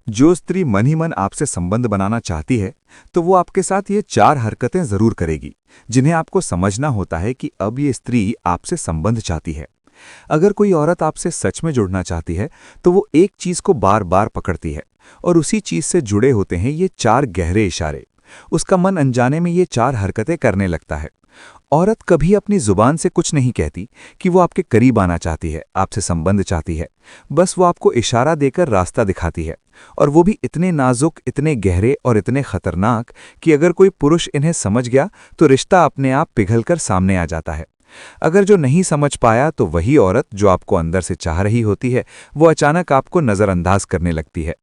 जो स्त्री मन ही मन आपसे संबंध बनाना चाहती है तो वो आपके साथ ये 4 हरकतें जरूर करेगी, जिन्हें आपको समझना होता है कि अब ये स्त्री आपसे संबंध चाहती है। अगर कोई औरत आपसे सच में जुड़ना चाहती है तो वो एक चीज को बार बार पकड़ती है और उसी चीज से जुड़े होते हैं ये 4 गहरे इशारे। उसका मन अनजाने में ये 4 हरकतें करने लगता है। औरत कभी अपनी जुबान से कुछ नहीं कहती कि वो आपके करीब आना चाहती है, आपसे संबंध चाहती है। बस वो आपको इशारा देकर रास्ता दिखाती है, और वो भी इतने नाजुक, इतने गहरे और इतने खतरनाक कि अगर कोई पुरुष इन्हें समझ गया तो रिश्ता अपने आप पिघलकर सामने आ जाता है। अगर जो नहीं समझ पाया तो वही औरत जो आपको अंदर से चाह रही होती है वो अचानक आपको नजरअंदाज करने लगती है।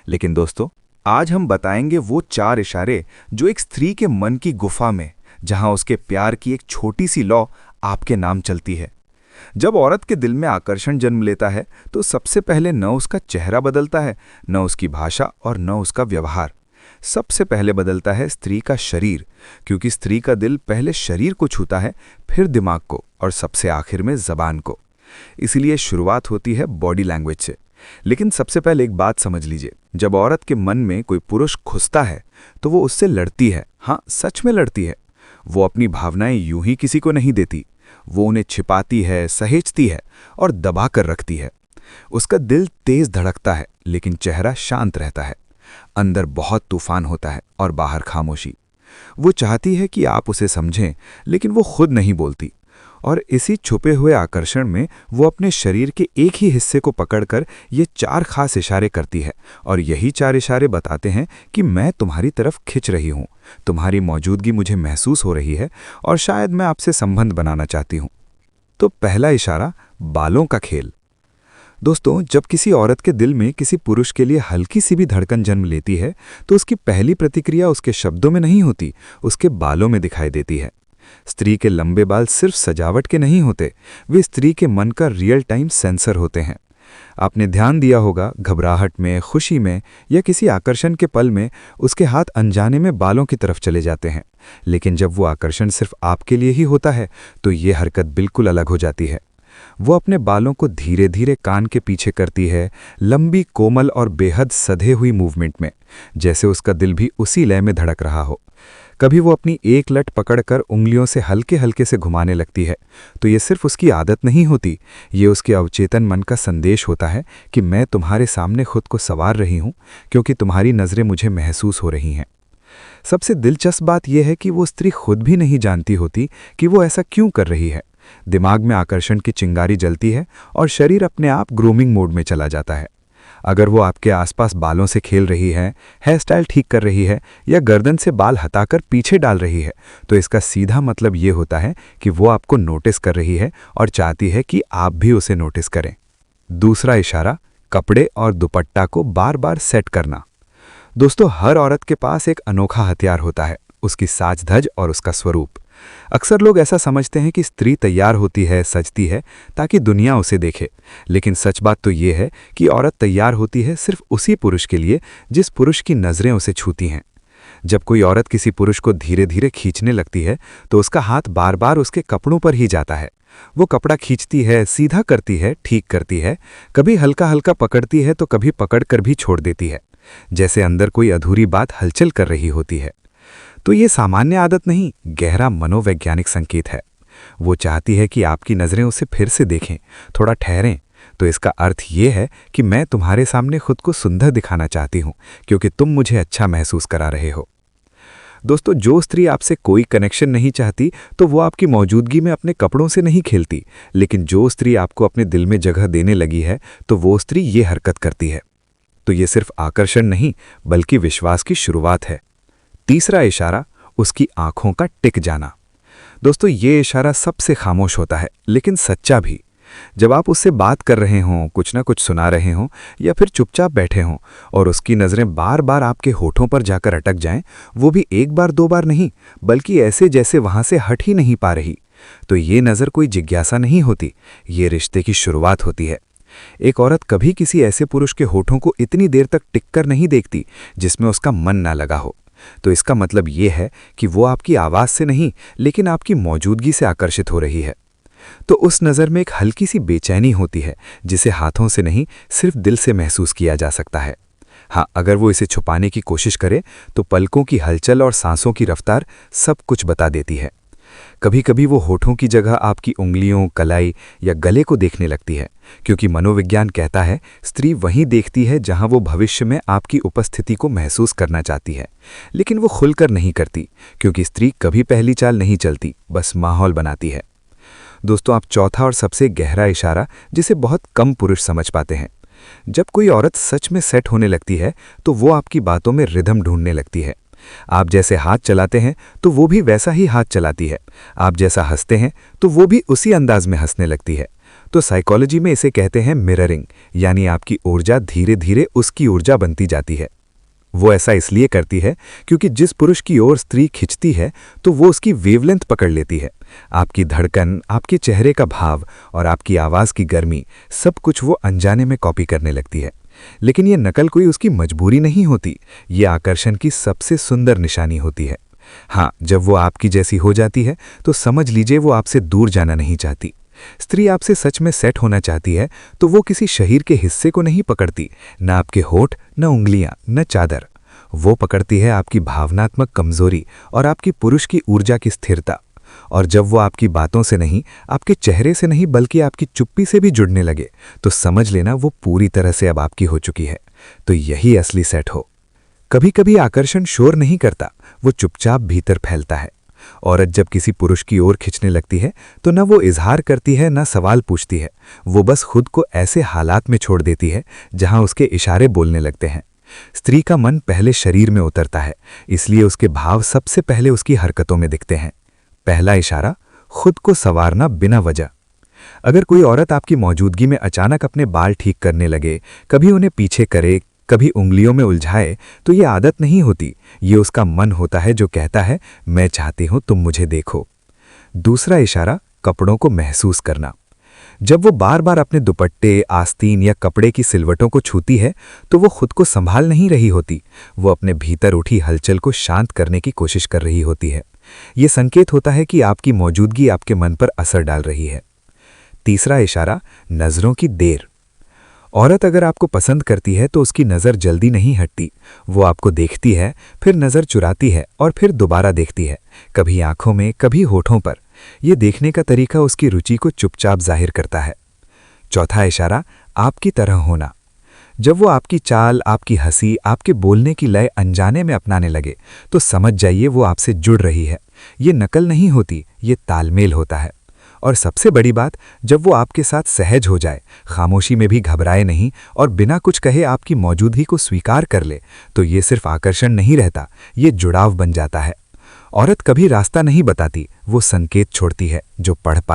लेकिन दोस्तों, आज हम बताएंगे वो 4 इशारे जो एक स्त्री के मन की गुफा में, जहां उसके प्यार की एक छोटी सी लौ आपके नाम चलती है। जब औरत के दिल में आकर्षण जन्म लेता है तो सबसे पहले न उसका चेहरा बदलता है, न उसकी भाषा और न उसका व्यवहार। सबसे पहले बदलता है स्त्री का शरीर, क्योंकि स्त्री का दिल पहले शरीर को छूता है, फिर दिमाग को और सबसे आखिर में जबान को। इसलिए शुरुआत होती है बॉडी लैंग्वेज से। लेकिन सबसे पहले एक बात समझ लीजिए, जब औरत के मन में कोई पुरुष घुसता है तो वो उससे लड़ती है। हाँ, सच में लड़ती है। वो अपनी भावनाएं यूं ही किसी को नहीं देती। वो उन्हें छिपाती है, सहेजती है और दबा कर रखती है। उसका दिल तेज धड़कता है लेकिन चेहरा शांत रहता है। अंदर बहुत तूफान होता है और बाहर खामोशी। वो चाहती है कि आप उसे समझें, लेकिन वो खुद नहीं बोलती। और इसी छुपे हुए आकर्षण में वो अपने शरीर के एक ही हिस्से को पकड़कर ये 4 खास इशारे करती है, और यही 4 इशारे बताते हैं कि मैं तुम्हारी तरफ खिंच रही हूँ, तुम्हारी मौजूदगी मुझे महसूस हो रही है और शायद मैं आपसे संबंध बनाना चाहती हूँ। तो पहला इशारा, बालों का खेल। दोस्तों, जब किसी औरत के दिल में किसी पुरुष के लिए हल्की सी भी धड़कन जन्म लेती है तो उसकी पहली प्रतिक्रिया उसके शब्दों में नहीं होती, उसके बालों में दिखाई देती है। स्त्री के लंबे बाल सिर्फ सजावट के नहीं होते, वे स्त्री के मन का रियल टाइम सेंसर होते हैं। आपने ध्यान दिया होगा, घबराहट में, खुशी में या किसी आकर्षण के पल में उसके हाथ अनजाने में बालों की तरफ चले जाते हैं। लेकिन जब वो आकर्षण सिर्फ आपके लिए ही होता है तो ये हरकत बिल्कुल अलग हो जाती है। वो अपने बालों को धीरे धीरे कान के पीछे करती है, लंबी, कोमल और बेहद सधे हुई मूवमेंट में, जैसे उसका दिल भी उसी लय में धड़क रहा हो। कभी वो अपनी एक लट पकड़कर उंगलियों से हल्के हल्के से घुमाने लगती है तो ये सिर्फ उसकी आदत नहीं होती, ये उसके अवचेतन मन का संदेश होता है कि मैं तुम्हारे सामने खुद को संवार रही हूँ, क्योंकि तुम्हारी नज़रें मुझे महसूस हो रही हैं। सबसे दिलचस्प बात यह है कि वो स्त्री खुद भी नहीं जानती होती कि वो ऐसा क्यों कर रही है। दिमाग में आकर्षण की चिंगारी जलती है और शरीर अपने आप ग्रूमिंग मोड में चला जाता है। अगर वो आपके आसपास बालों से खेल रही है, हेयर स्टाइल ठीक कर रही है या गर्दन से बाल हटाकर पीछे डाल रही है, तो इसका सीधा मतलब ये होता है कि वो आपको नोटिस कर रही है और चाहती है कि आप भी उसे नोटिस करें। दूसरा इशारा, कपड़े और दुपट्टा को बार बार सेट करना। दोस्तों, हर औरत के पास एक अनोखा हथियार होता है, उसकी साज धज और उसका स्वरूप। अक्सर लोग ऐसा समझते हैं कि स्त्री तैयार होती है, सजती है ताकि दुनिया उसे देखे, लेकिन सच बात तो ये है कि औरत तैयार होती है सिर्फ उसी पुरुष के लिए जिस पुरुष की नज़रें उसे छूती हैं। जब कोई औरत किसी पुरुष को धीरे धीरे खींचने लगती है तो उसका हाथ बार बार उसके कपड़ों पर ही जाता है। वो कपड़ा खींचती है, सीधा करती है, ठीक करती है, कभी हल्का हल्का पकड़ती है तो कभी पकड़कर भी छोड़ देती है, जैसे अंदर कोई अधूरी बात हलचल कर रही होती है। तो ये सामान्य आदत नहीं, गहरा मनोवैज्ञानिक संकेत है। वो चाहती है कि आपकी नज़रें उसे फिर से देखें, थोड़ा ठहरें। तो इसका अर्थ ये है कि मैं तुम्हारे सामने खुद को सुंदर दिखाना चाहती हूँ, क्योंकि तुम मुझे अच्छा महसूस करा रहे हो। दोस्तों, जो स्त्री आपसे कोई कनेक्शन नहीं चाहती तो वो आपकी मौजूदगी में अपने कपड़ों से नहीं खेलती, लेकिन जो स्त्री आपको अपने दिल में जगह देने लगी है तो वो स्त्री ये हरकत करती है। तो ये सिर्फ आकर्षण नहीं बल्कि विश्वास की शुरुआत है। तीसरा इशारा, उसकी आंखों का टिक जाना। दोस्तों, ये इशारा सबसे खामोश होता है लेकिन सच्चा भी। जब आप उससे बात कर रहे हों, कुछ ना कुछ सुना रहे हों या फिर चुपचाप बैठे हों और उसकी नज़रें बार बार आपके होठों पर जाकर अटक जाएं, वो भी एक बार दो बार नहीं बल्कि ऐसे जैसे वहां से हट ही नहीं पा रही, तो ये नज़र कोई जिज्ञासा नहीं होती, ये रिश्ते की शुरुआत होती है। एक औरत कभी किसी ऐसे पुरुष के होठों को इतनी देर तक टिक कर नहीं देखती जिसमें उसका मन ना लगा हो। तो इसका मतलब ये है कि वो आपकी आवाज़ से नहीं लेकिन आपकी मौजूदगी से आकर्षित हो रही है। तो उस नज़र में एक हल्की सी बेचैनी होती है जिसे हाथों से नहीं सिर्फ दिल से महसूस किया जा सकता है। हाँ, अगर वो इसे छुपाने की कोशिश करे तो पलकों की हलचल और सांसों की रफ्तार सब कुछ बता देती है। कभी कभी वो होठों की जगह आपकी उंगलियों, कलाई या गले को देखने लगती है, क्योंकि मनोविज्ञान कहता है स्त्री वहीं देखती है जहां वो भविष्य में आपकी उपस्थिति को महसूस करना चाहती है। लेकिन वो खुलकर नहीं करती, क्योंकि स्त्री कभी पहली चाल नहीं चलती, बस माहौल बनाती है। दोस्तों, आप चौथा और सबसे गहरा इशारा जिसे बहुत कम पुरुष समझ पाते हैं। जब कोई औरत सच में सेट होने लगती है तो वो आपकी बातों में रिदम ढूंढने लगती है। आप जैसे हाथ चलाते हैं तो वो भी वैसा ही हाथ चलाती है। आप जैसा हंसते हैं तो वो भी उसी अंदाज में हंसने लगती है। तो साइकोलॉजी में इसे कहते हैं मिररिंग, यानी आपकी ऊर्जा धीरे धीरे उसकी ऊर्जा बनती जाती है। वो ऐसा इसलिए करती है क्योंकि जिस पुरुष की ओर स्त्री खिंचती है तो वो उसकी वेवलेंथ पकड़ लेती है। आपकी धड़कन, आपके चेहरे का भाव और आपकी आवाज़ की गर्मी, सब कुछ वो अनजाने में कॉपी करने लगती है। लेकिन ये नकल कोई उसकी मजबूरी नहीं होती, ये आकर्षण की सबसे सुंदर निशानी होती है। हाँ, जब वो आपकी जैसी हो जाती है तो समझ लीजिए वो आपसे दूर जाना नहीं चाहती। स्त्री आपसे सच में सेट होना चाहती है तो वो किसी शरीर के हिस्से को नहीं पकड़ती, न आपके होठ, न उंगलियां, न चादर। वो पकड़ती है आपकी भावनात्मक कमजोरी और आपकी पुरुष की ऊर्जा की स्थिरता। और जब वो आपकी बातों से नहीं, आपके चेहरे से नहीं, बल्कि आपकी चुप्पी से भी जुड़ने लगे तो समझ लेना वो पूरी तरह से अब आपकी हो चुकी है। तो यही असली सेट हो। कभी कभी आकर्षण शोर नहीं करता, वो चुपचाप भीतर फैलता है। औरत जब किसी पुरुष की ओर खिंचने लगती है तो न वो इजहार करती है, न सवाल पूछती है। वो बस खुद को ऐसे हालात में छोड़ देती है जहां उसके इशारे बोलने लगते हैं। स्त्री का मन पहले शरीर में उतरता है, इसलिए उसके भाव सबसे पहले उसकी हरकतों में दिखते हैं। पहला इशारा, खुद को संवारना बिना वजह। अगर कोई औरत आपकी मौजूदगी में अचानक अपने बाल ठीक करने लगे, कभी उन्हें पीछे करे, कभी उंगलियों में उलझाए, तो ये आदत नहीं होती, ये उसका मन होता है जो कहता है मैं चाहती हूं तुम मुझे देखो। दूसरा इशारा, कपड़ों को महसूस करना। जब वो बार बार अपने दुपट्टे, आस्तीन या कपड़े की सिलवटों को छूती है तो वो खुद को संभाल नहीं रही होती, वो अपने भीतर उठी हलचल को शांत करने की कोशिश कर रही होती है। ये संकेत होता है कि आपकी मौजूदगी आपके मन पर असर डाल रही है। तीसरा इशारा, नज़रों की देर। औरत अगर आपको पसंद करती है तो उसकी नज़र जल्दी नहीं हटती। वो आपको देखती है, फिर नज़र चुराती है और फिर दोबारा देखती है, कभी आंखों में, कभी होठों पर। ये देखने का तरीका उसकी रुचि को चुपचाप जाहिर करता है। चौथा इशारा, आपकी तरह होना। जब वो आपकी चाल, आपकी हंसी, आपके बोलने की लय अनजाने में अपनाने लगे तो समझ जाइए वो आपसे जुड़ रही है। ये नकल नहीं होती, ये तालमेल होता है। और सबसे बड़ी बात, जब वो आपके साथ सहज हो जाए, खामोशी में भी घबराए नहीं और बिना कुछ कहे आपकी मौजूदगी को स्वीकार कर ले, तो ये सिर्फ आकर्षण नहीं रहता, ये जुड़ाव बन जाता है। औरत कभी रास्ता नहीं बताती, वो संकेत छोड़ती है जो पढ़ पाए।